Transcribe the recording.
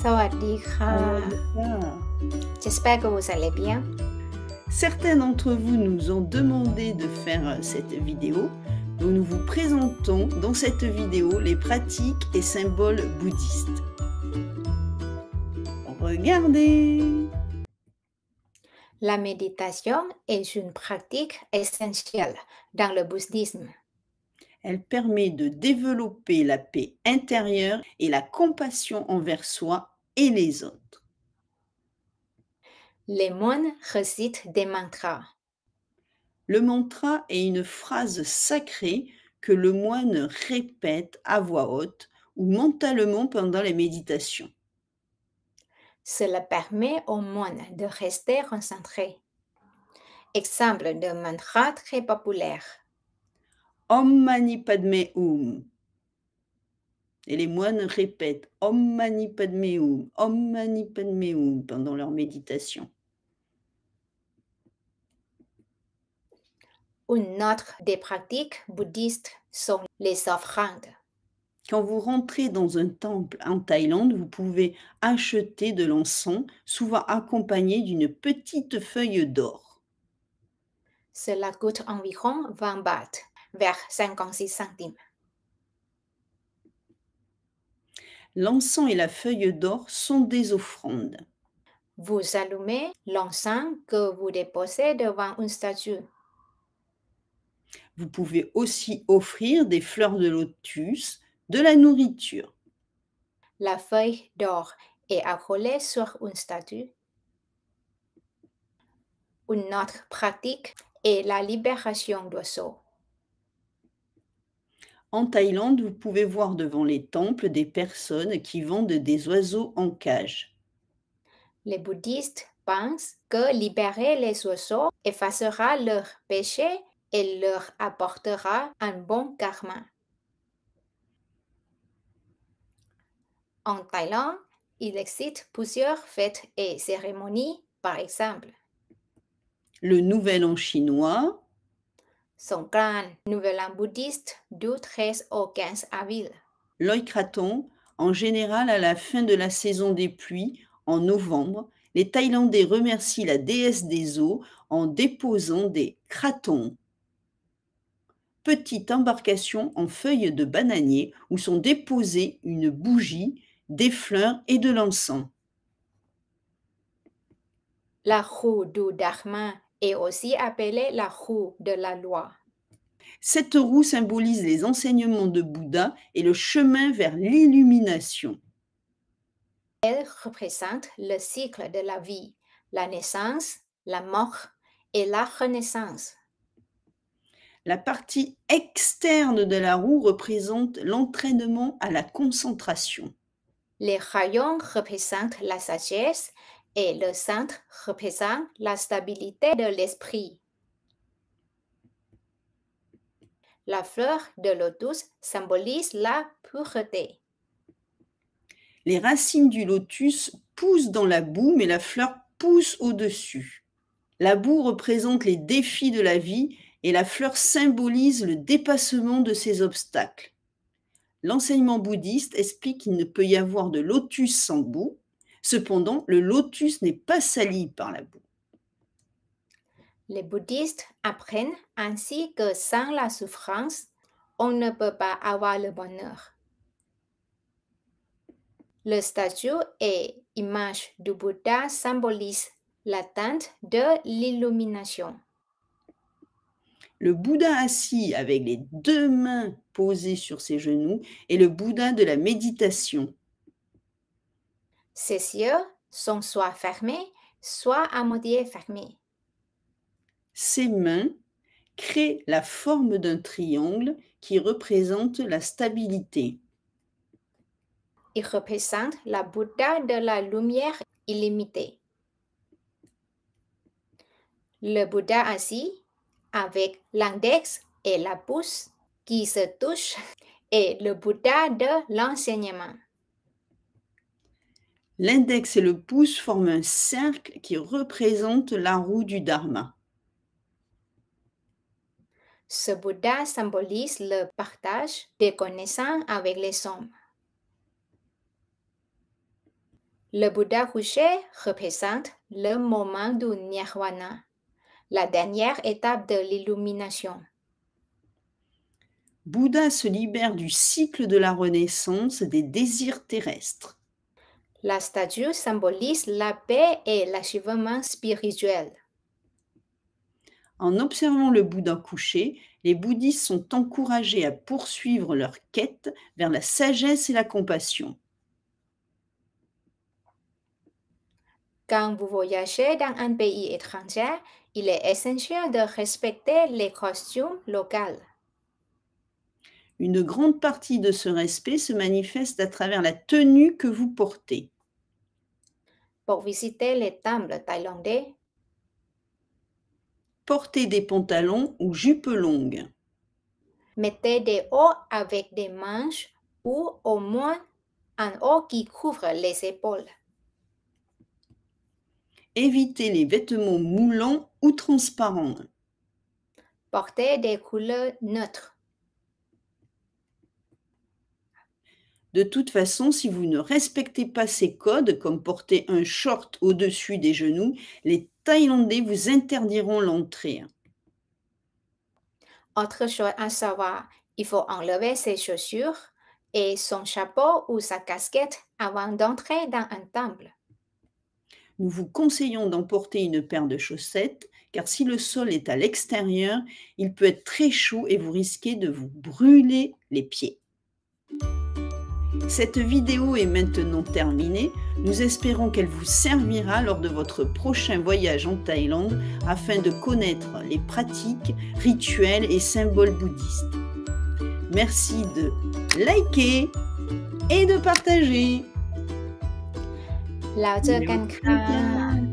สวัสดีค่ะ Sawadika. J'espère que vous allez bien. Certains d'entre vous nous ont demandé de faire cette vidéo, donc nous vous présentons dans cette vidéo les pratiques et symboles bouddhistes. Regardez! La méditation est une pratique essentielle dans le bouddhisme. Elle permet de développer la paix intérieure et la compassion envers soi et les autres. Les moines récitent des mantras. Le mantra est une phrase sacrée que le moine répète à voix haute ou mentalement pendant les méditations. Cela permet aux moines de rester concentrés. Exemple de mantra très populaire. Om Mani Padme Hum. Et les moines répètent Om Mani Padme Hum, Om Mani Padme Hum pendant leur méditation. Une autre des pratiques bouddhistes sont les offrandes. Quand vous rentrez dans un temple en Thaïlande, vous pouvez acheter de l'encens, souvent accompagné d'une petite feuille d'or. Cela coûte environ 20 bahts, vers 56 centimes. L'encens et la feuille d'or sont des offrandes. Vous allumez l'encens que vous déposez devant une statue. Vous pouvez aussi offrir des fleurs de lotus, de la nourriture. La feuille d'or est accolée sur une statue. Une autre pratique est la libération d'oiseaux. En Thaïlande, vous pouvez voir devant les temples des personnes qui vendent des oiseaux en cage. Les bouddhistes pensent que libérer les oiseaux effacera leurs péchés et leur apportera un bon karma. En Thaïlande, il existe plusieurs fêtes et cérémonies, par exemple Le Nouvel An chinois, Songkran, Nouvel An bouddhiste du 13 au 15 avril. l'Oi Krathong, en général à la fin de la saison des pluies, en novembre, les Thaïlandais remercient la déesse des eaux en déposant des kratons, petites embarcations en feuilles de bananier où sont déposées une bougie, des fleurs et de l'encens. La roue du Dharma est aussi appelée la roue de la loi. Cette roue symbolise les enseignements de Bouddha et le chemin vers l'illumination. Elle représente le cycle de la vie, la naissance, la mort et la renaissance. La partie externe de la roue représente l'entraînement à la concentration. Les rayons représentent la sagesse et le centre représente la stabilité de l'esprit. La fleur de lotus symbolise la pureté. Les racines du lotus poussent dans la boue, mais la fleur pousse au-dessus. La boue représente les défis de la vie et la fleur symbolise le dépassement de ces obstacles. L'enseignement bouddhiste explique qu'il ne peut y avoir de lotus sans boue. Cependant, le lotus n'est pas sali par la boue. Les bouddhistes apprennent ainsi que sans la souffrance, on ne peut pas avoir le bonheur. Le statut et image du Bouddha symbolise l'atteinte de l'illumination. Le Bouddha assis avec les deux mains posées sur ses genoux est le Bouddha de la méditation. Ses yeux sont soit fermés, soit à moitié fermés. Ses mains créent la forme d'un triangle qui représente la stabilité. Il représente la Bouddha de la lumière illimitée. Le Bouddha assis, avec l'index et la pouce qui se touchent, est le Bouddha de l'enseignement. L'index et le pouce forment un cercle qui représente la roue du Dharma. Ce Bouddha symbolise le partage des connaissances avec les hommes. Le Bouddha couché représente le moment du nirvana, la dernière étape de l'illumination. Bouddha se libère du cycle de la renaissance des désirs terrestres. La statue symbolise la paix et l'achèvement spirituel. En observant le Bouddha couché, les bouddhistes sont encouragés à poursuivre leur quête vers la sagesse et la compassion. Quand vous voyagez dans un pays étranger, il est essentiel de respecter les costumes locaux. Une grande partie de ce respect se manifeste à travers la tenue que vous portez. Pour visiter les temples thaïlandais, Portez des pantalons ou jupes longues. mettez des hauts avec des manches ou au moins un haut qui couvre les épaules. Évitez les vêtements moulants ou transparents. Portez des couleurs neutres. De toute façon, si vous ne respectez pas ces codes, comme porter un short au-dessus des genoux, les Thaïlandais vous interdiront l'entrée. Autre chose à savoir, il faut enlever ses chaussures et son chapeau ou sa casquette avant d'entrer dans un temple. Nous vous conseillons d'emporter une paire de chaussettes, car si le sol est à l'extérieur, il peut être très chaud et vous risquez de vous brûler les pieds. Cette vidéo est maintenant terminée. Nous espérons qu'elle vous servira lors de votre prochain voyage en Thaïlande afin de connaître les pratiques, rituels et symboles bouddhistes. Merci de liker et de partager. แล้วเจอกันค่ะ